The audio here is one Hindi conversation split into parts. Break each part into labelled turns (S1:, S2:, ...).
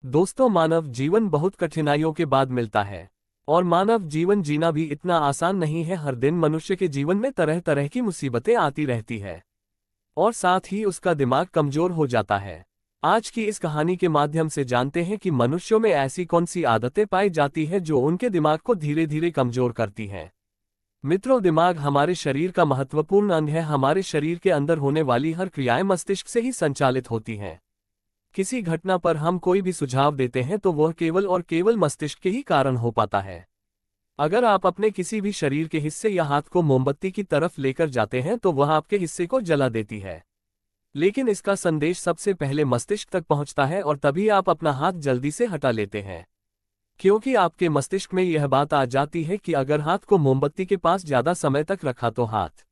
S1: दोस्तों, मानव जीवन बहुत कठिनाइयों के बाद मिलता है। और मानव जीवन जीना भी इतना आसान नहीं है। हर दिन मनुष्य के जीवन में तरह तरह की मुसीबतें आती रहती है और साथ ही उसका दिमाग कमजोर हो जाता है। आज की इस कहानी के माध्यम से जानते हैं कि मनुष्यों में ऐसी कौन सी आदतें पाई जाती है जो उनके दिमाग को धीरे धीरे कमजोर करती हैं। मित्रों, दिमाग हमारे शरीर का महत्वपूर्ण अंग है। हमारे शरीर के अंदर होने वाली हर क्रियाएं मस्तिष्क से ही संचालित होती हैं। किसी घटना पर हम कोई भी सुझाव देते हैं तो वह केवल और केवल मस्तिष्क के ही कारण हो पाता है। अगर आप अपने किसी भी शरीर के हिस्से या हाथ को मोमबत्ती की तरफ लेकर जाते हैं तो वह आपके हिस्से को जला देती है, लेकिन इसका संदेश सबसे पहले मस्तिष्क तक पहुंचता है और तभी आप अपना हाथ जल्दी से हटा लेते हैं, क्योंकि आपके मस्तिष्क में यह बात आ जाती है कि अगर हाथ को मोमबत्ती के पास ज्यादा समय तक रखा तो हाथ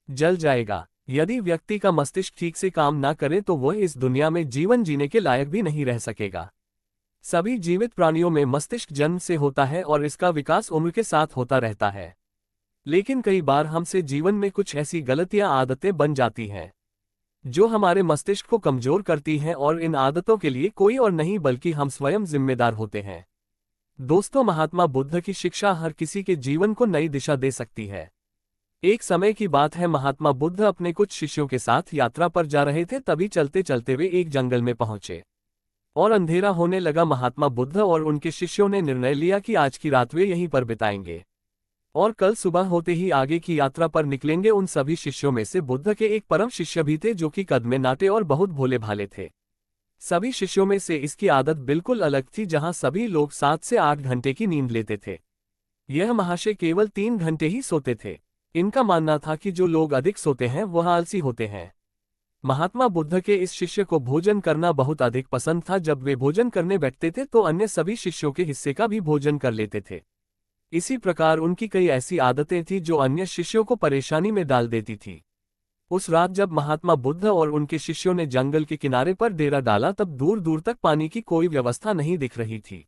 S1: जल जाएगा। यदि व्यक्ति का मस्तिष्क ठीक से काम ना करे तो वह इस दुनिया में जीवन जीने के लायक भी नहीं रह सकेगा। सभी जीवित प्राणियों में मस्तिष्क जन्म से होता है और इसका विकास उम्र के साथ होता रहता है, लेकिन कई बार हमसे जीवन में कुछ ऐसी गलतियां आदतें बन जाती हैं जो हमारे मस्तिष्क को कमजोर करती हैं, और इन आदतों के लिए कोई और नहीं बल्कि हम स्वयं जिम्मेदार होते हैं। दोस्तों, महात्मा बुद्ध की शिक्षा हर किसी के जीवन को नई दिशा दे सकती है। एक समय की बात है, महात्मा बुद्ध अपने कुछ शिष्यों के साथ यात्रा पर जा रहे थे। तभी चलते चलते वे एक जंगल में पहुंचे और अंधेरा होने लगा। महात्मा बुद्ध और उनके शिष्यों ने निर्णय लिया कि आज की रात वे यहीं पर बिताएंगे और कल सुबह होते ही आगे की यात्रा पर निकलेंगे। उन सभी शिष्यों में से बुद्ध के एक परम शिष्य भी थे जो कि कद में नाटे और बहुत भोले भाले थे। सभी शिष्यों में से इसकी आदत बिल्कुल अलग थी। जहां सभी लोग 7 से 8 घंटे की नींद लेते थे, यह महाशय केवल 3 घंटे ही सोते थे। इनका मानना था कि जो लोग अधिक सोते हैं वह आलसी होते हैं। महात्मा बुद्ध के इस शिष्य को भोजन करना बहुत अधिक पसंद था। जब वे भोजन करने बैठते थे तो अन्य सभी शिष्यों के हिस्से का भी भोजन कर लेते थे। इसी प्रकार उनकी कई ऐसी आदतें थीं जो अन्य शिष्यों को परेशानी में डाल देती थी। उस रात जब महात्मा बुद्ध और उनके शिष्यों ने जंगल के किनारे पर डेरा डाला तब दूर दूर तक पानी की कोई व्यवस्था नहीं दिख रही थी।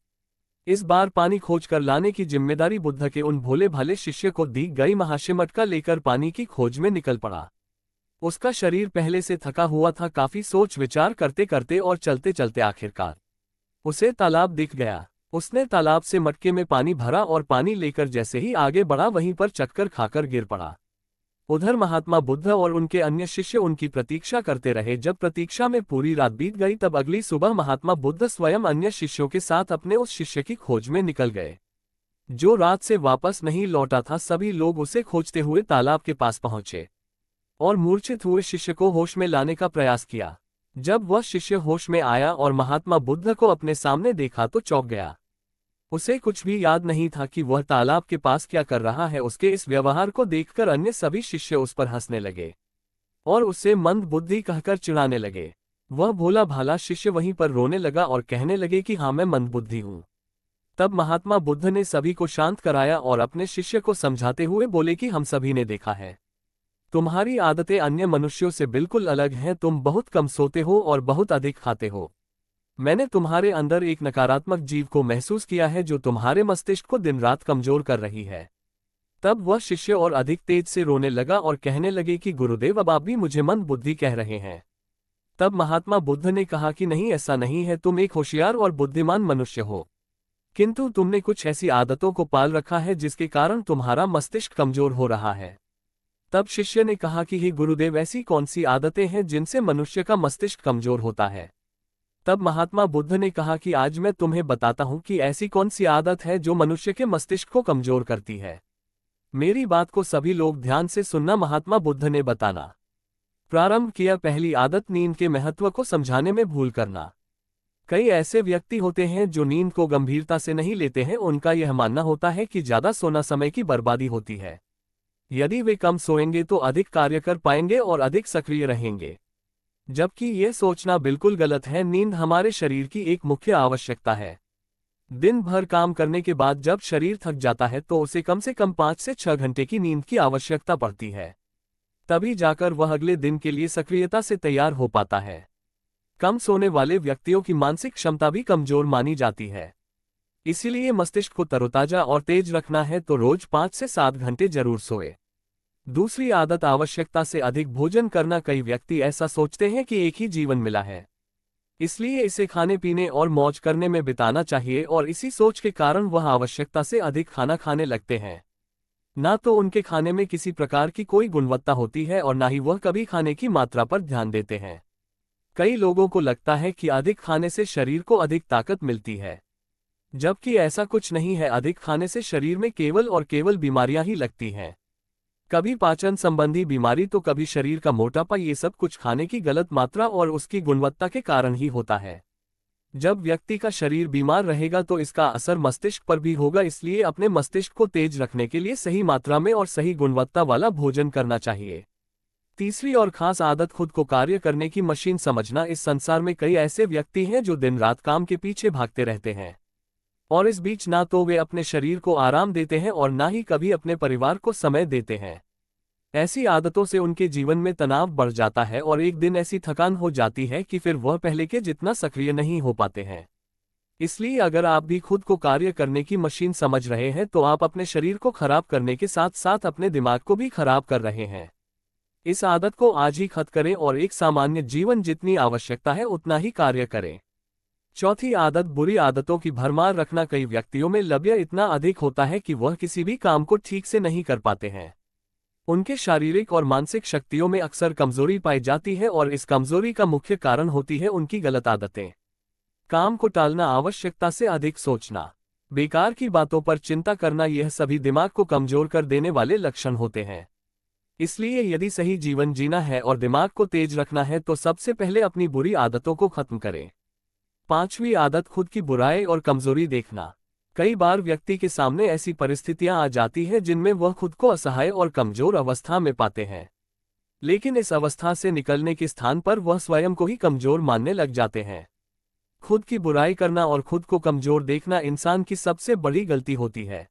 S1: इस बार पानी खोज कर लाने की जिम्मेदारी बुद्ध के उन भोले भाले शिष्य को दी गई। महाशय मटका लेकर पानी की खोज में निकल पड़ा। उसका शरीर पहले से थका हुआ था। काफी सोच विचार करते करते और चलते चलते आखिरकार उसे तालाब दिख गया। उसने तालाब से मटके में पानी भरा और पानी लेकर जैसे ही आगे बढ़ा वहीं पर चक्कर खाकर गिर पड़ा। उधर महात्मा बुद्ध और उनके अन्य शिष्य उनकी प्रतीक्षा करते रहे। जब प्रतीक्षा में पूरी रात बीत गई तब अगली सुबह महात्मा बुद्ध स्वयं अन्य शिष्यों के साथ अपने उस शिष्य की खोज में निकल गए जो रात से वापस नहीं लौटा था। सभी लोग उसे खोजते हुए तालाब के पास पहुंचे और मूर्छित हुए शिष्य को होश में लाने का प्रयास किया। जब वह शिष्य होश में आया और महात्मा बुद्ध को अपने सामने देखा तो चौंक गया। उसे कुछ भी याद नहीं था कि वह तालाब के पास क्या कर रहा है। उसके इस व्यवहार को देखकर अन्य सभी शिष्य उस पर हंसने लगे और उससे मंद बुद्धि कहकर चिढ़ाने लगे। वह भोला भाला शिष्य वहीं पर रोने लगा और कहने लगे कि हाँ, मैं मंद बुद्धि हूँ। तब महात्मा बुद्ध ने सभी को शांत कराया और अपने शिष्य को समझाते हुए बोले कि हम सभी ने देखा है, तुम्हारी आदतें अन्य मनुष्यों से बिल्कुल अलग हैं। तुम बहुत कम सोते हो और बहुत अधिक खाते हो। मैंने तुम्हारे अंदर एक नकारात्मक जीव को महसूस किया है जो तुम्हारे मस्तिष्क को दिन रात कमजोर कर रही है। तब वह शिष्य और अधिक तेज से रोने लगा और कहने लगे कि गुरुदेव, अब आप भी मुझे मंद बुद्धि कह रहे हैं। तब महात्मा बुद्ध ने कहा कि नहीं, ऐसा नहीं है। तुम एक होशियार और बुद्धिमान मनुष्य हो, किंतु तुमने कुछ ऐसी आदतों को पाल रखा है जिसके कारण तुम्हारा मस्तिष्क कमजोर हो रहा है। तब शिष्य ने कहा कि हे गुरुदेव, ऐसी कौन सी आदतें हैं जिनसे मनुष्य का मस्तिष्क कमजोर होता है। तब महात्मा बुद्ध ने कहा कि आज मैं तुम्हें बताता हूं कि ऐसी कौन सी आदत है जो मनुष्य के मस्तिष्क को कमजोर करती है। मेरी बात को सभी लोग ध्यान से सुनना। महात्मा बुद्ध ने बताना प्रारंभ किया। पहली आदत, नींद के महत्व को समझाने में भूल करना। कई ऐसे व्यक्ति होते हैं जो नींद को गंभीरता से नहीं लेते हैं। उनका यह मानना होता है कि ज्यादा सोना समय की बर्बादी होती है। यदि वे कम सोएंगे तो अधिक कार्य कर पाएंगे और अधिक सक्रिय रहेंगे, जबकि यह सोचना बिल्कुल गलत है। नींद हमारे शरीर की एक मुख्य आवश्यकता है। दिन भर काम करने के बाद जब शरीर थक जाता है तो उसे कम से कम 5 से 6 घंटे की नींद की आवश्यकता पड़ती है। तभी जाकर वह अगले दिन के लिए सक्रियता से तैयार हो पाता है। कम सोने वाले व्यक्तियों की मानसिक क्षमता भी कमजोर मानी जाती है। इसीलिए मस्तिष्क को तरोताजा और तेज रखना है तो रोज 5 से 7 घंटे जरूर सोए। दूसरी आदत, आवश्यकता से अधिक भोजन करना। कई व्यक्ति ऐसा सोचते हैं कि एक ही जीवन मिला है, इसलिए इसे खाने पीने और मौज करने में बिताना चाहिए, और इसी सोच के कारण वह आवश्यकता से अधिक खाना खाने लगते हैं। ना तो उनके खाने में किसी प्रकार की कोई गुणवत्ता होती है और ना ही वह कभी खाने की मात्रा पर ध्यान देते हैं। कई लोगों को लगता है कि अधिक खाने से शरीर को अधिक ताकत मिलती है, जबकि ऐसा कुछ नहीं है। अधिक खाने से शरीर में केवल और केवल बीमारियां ही लगती हैं। कभी पाचन संबंधी बीमारी तो कभी शरीर का मोटापा, ये सब कुछ खाने की गलत मात्रा और उसकी गुणवत्ता के कारण ही होता है। जब व्यक्ति का शरीर बीमार रहेगा तो इसका असर मस्तिष्क पर भी होगा, इसलिए अपने मस्तिष्क को तेज रखने के लिए सही मात्रा में और सही गुणवत्ता वाला भोजन करना चाहिए। तीसरी और खास आदत, खुद को कार्य करने की मशीन समझना। इस संसार में कई ऐसे व्यक्ति हैं जो दिन रात काम के पीछे भागते रहते हैं, और इस बीच ना तो वे अपने शरीर को आराम देते हैं और ना ही कभी अपने परिवार को समय देते हैं। ऐसी आदतों से उनके जीवन में तनाव बढ़ जाता है और एक दिन ऐसी थकान हो जाती है कि फिर वह पहले के जितना सक्रिय नहीं हो पाते हैं। इसलिए अगर आप भी खुद को कार्य करने की मशीन समझ रहे हैं तो आप अपने शरीर को खराब करने के साथ साथ अपने दिमाग को भी खराब कर रहे हैं। इस आदत को आज ही खत्म करें और एक सामान्य जीवन जितनी आवश्यकता है उतना ही कार्य करें। चौथी आदत, बुरी आदतों की भरमार रखना। कई व्यक्तियों में लब्य इतना अधिक होता है कि वह किसी भी काम को ठीक से नहीं कर पाते हैं। उनके शारीरिक और मानसिक शक्तियों में अक्सर कमजोरी पाई जाती है और इस कमजोरी का मुख्य कारण होती है उनकी गलत आदतें। काम को टालना, आवश्यकता से अधिक सोचना, बेकार की बातों पर चिंता करना, यह सभी दिमाग को कमजोर कर देने वाले लक्षण होते हैं। इसलिए यदि सही जीवन जीना है और दिमाग को तेज रखना है तो सबसे पहले अपनी बुरी आदतों को खत्म करें। पांचवी आदत, खुद की बुराई और कमजोरी देखना। कई बार व्यक्ति के सामने ऐसी परिस्थितियां आ जाती हैं जिनमें वह खुद को असहाय और कमजोर अवस्था में पाते हैं, लेकिन इस अवस्था से निकलने के स्थान पर वह स्वयं को ही कमजोर मानने लग जाते हैं। खुद की बुराई करना और खुद को कमजोर देखना इंसान की सबसे बड़ी गलती होती है।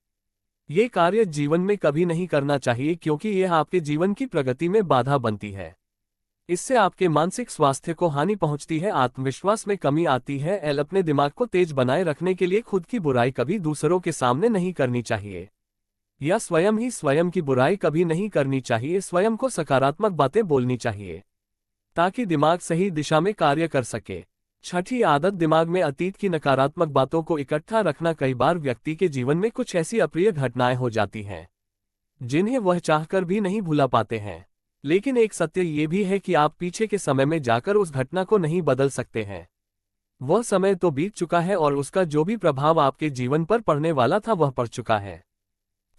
S1: ये कार्य जीवन में कभी नहीं करना चाहिए, क्योंकि यह आपके जीवन की प्रगति में बाधा बनती है। इससे आपके मानसिक स्वास्थ्य को हानि पहुंचती है, आत्मविश्वास में कमी आती है। अपने दिमाग को तेज बनाए रखने के लिए खुद की बुराई कभी दूसरों के सामने नहीं करनी चाहिए, या स्वयं ही स्वयं की बुराई कभी नहीं करनी चाहिए। स्वयं को सकारात्मक बातें बोलनी चाहिए ताकि दिमाग सही दिशा में कार्य कर सके। छठी आदत, दिमाग में अतीत की नकारात्मक बातों को इकट्ठा रखना। कई बार व्यक्ति के जीवन में कुछ ऐसी अप्रिय घटनाएं हो जाती हैं जिन्हें वह चाहकर भी नहीं भुला पाते हैं, लेकिन एक सत्य ये भी है कि आप पीछे के समय में जाकर उस घटना को नहीं बदल सकते हैं। वह समय तो बीत चुका है और उसका जो भी प्रभाव आपके जीवन पर पड़ने वाला था वह पड़ चुका है।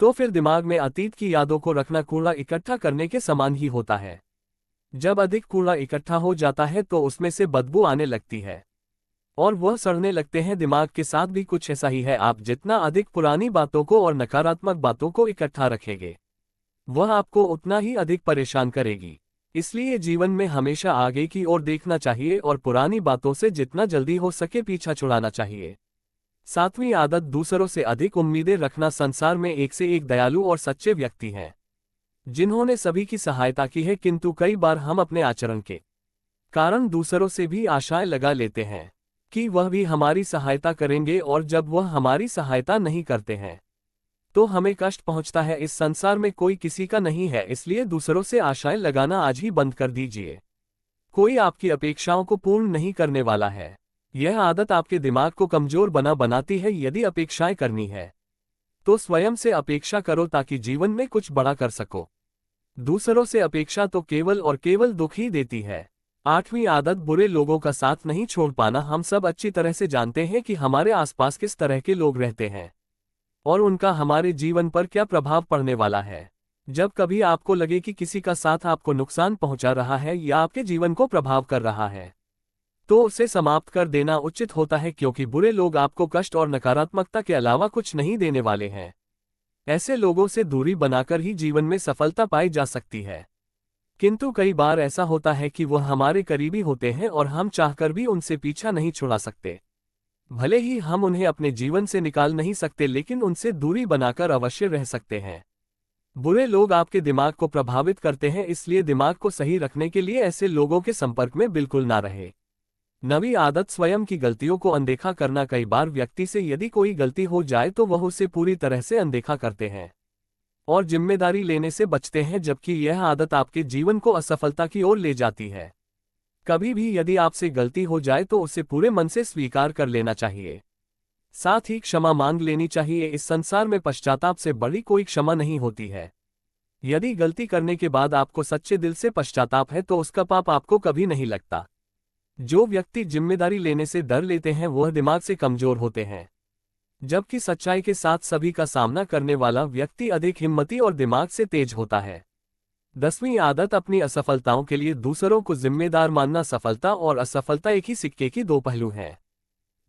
S1: तो फिर दिमाग में अतीत की यादों को रखना कूड़ा इकट्ठा करने के समान ही होता है। जब अधिक कूड़ा इकट्ठा हो जाता है तो उसमें से बदबू आने लगती है और वह सड़ने लगते हैं। दिमाग के साथ भी कुछ ऐसा ही है। आप जितना अधिक पुरानी बातों को और नकारात्मक बातों को इकट्ठा रखेंगे वह आपको उतना ही अधिक परेशान करेगी। इसलिए जीवन में हमेशा आगे की ओर देखना चाहिए और पुरानी बातों से जितना जल्दी हो सके पीछा छुड़ाना चाहिए। सातवीं आदत, दूसरों से अधिक उम्मीदें रखना। संसार में एक से एक दयालु और सच्चे व्यक्ति हैं जिन्होंने सभी की सहायता की है, किंतु कई बार हम अपने आचरण के कारण दूसरों से भी आशाएं लगा लेते हैं कि वह भी हमारी सहायता करेंगे, और जब वह हमारी सहायता नहीं करते हैं तो हमें कष्ट पहुंचता है। इस संसार में कोई किसी का नहीं है, इसलिए दूसरों से आशाएं लगाना आज ही बंद कर दीजिए। कोई आपकी अपेक्षाओं को पूर्ण नहीं करने वाला है। यह आदत आपके दिमाग को कमजोर बनाती है। यदि अपेक्षाएं करनी है तो स्वयं से अपेक्षा करो ताकि जीवन में कुछ बड़ा कर सको। दूसरों से अपेक्षा तो केवल और केवल दुख ही देती है। आठवीं आदत, बुरे लोगों का साथ नहीं छोड़ पाना। हम सब अच्छी तरह से जानते हैं कि हमारे आसपास किस तरह के लोग रहते हैं और उनका हमारे जीवन पर क्या प्रभाव पड़ने वाला है। जब कभी आपको लगे कि किसी का साथ आपको नुकसान पहुंचा रहा है या आपके जीवन को प्रभाव कर रहा है तो उसे समाप्त कर देना उचित होता है, क्योंकि बुरे लोग आपको कष्ट और नकारात्मकता के अलावा कुछ नहीं देने वाले हैं। ऐसे लोगों से दूरी बनाकर ही जीवन में सफलता पाई जा सकती है, किंतु कई बार ऐसा होता है कि वह हमारे करीबी होते हैं और हम चाहकर भी उनसे पीछा नहीं छुड़ा सकते। भले ही हम उन्हें अपने जीवन से निकाल नहीं सकते, लेकिन उनसे दूरी बनाकर अवश्य रह सकते हैं। बुरे लोग आपके दिमाग को प्रभावित करते हैं, इसलिए दिमाग को सही रखने के लिए ऐसे लोगों के संपर्क में बिल्कुल ना रहे। नवी आदत, स्वयं की गलतियों को अनदेखा करना। कई बार व्यक्ति से यदि कोई गलती हो जाए तो वह उसे पूरी तरह से अनदेखा करते हैं और जिम्मेदारी लेने से बचते हैं, जबकि यह आदत आपके जीवन को असफलता की ओर ले जाती है। कभी भी यदि आपसे गलती हो जाए तो उसे पूरे मन से स्वीकार कर लेना चाहिए। साथ ही क्षमा मांग लेनी चाहिए। इस संसार में पश्चाताप से बड़ी कोई क्षमा नहीं होती है। यदि गलती करने के बाद आपको सच्चे दिल से पश्चाताप है तो उसका पाप आपको कभी नहीं लगता। जो व्यक्ति जिम्मेदारी लेने से डर लेते हैं वह दिमाग से कमजोर होते हैं, जबकि सच्चाई के साथ सभी का सामना करने वाला व्यक्ति अधिक हिम्मती और दिमाग से तेज होता है। 10वीं आदत, अपनी असफलताओं के लिए दूसरों को जिम्मेदार मानना। सफलता और असफलता एक ही सिक्के की दो पहलू हैं।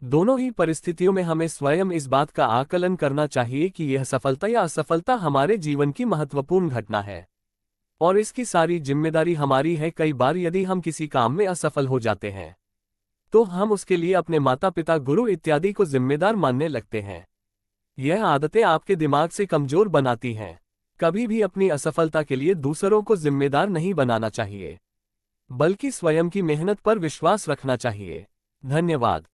S1: दोनों ही परिस्थितियों में हमें स्वयं इस बात का आकलन करना चाहिए कि यह सफलता या असफलता हमारे जीवन की महत्वपूर्ण घटना है और इसकी सारी जिम्मेदारी हमारी है। कई बार यदि हम किसी काम में असफल हो जाते हैं तो हम उसके लिए अपने माता पिता, गुरु इत्यादि को जिम्मेदार मानने लगते हैं। यह आदतें आपके दिमाग से कमजोर बनाती हैं। कभी भी अपनी असफलता के लिए दूसरों को जिम्मेदार नहीं बनाना चाहिए, बल्कि स्वयं की मेहनत पर विश्वास रखना चाहिए। धन्यवाद।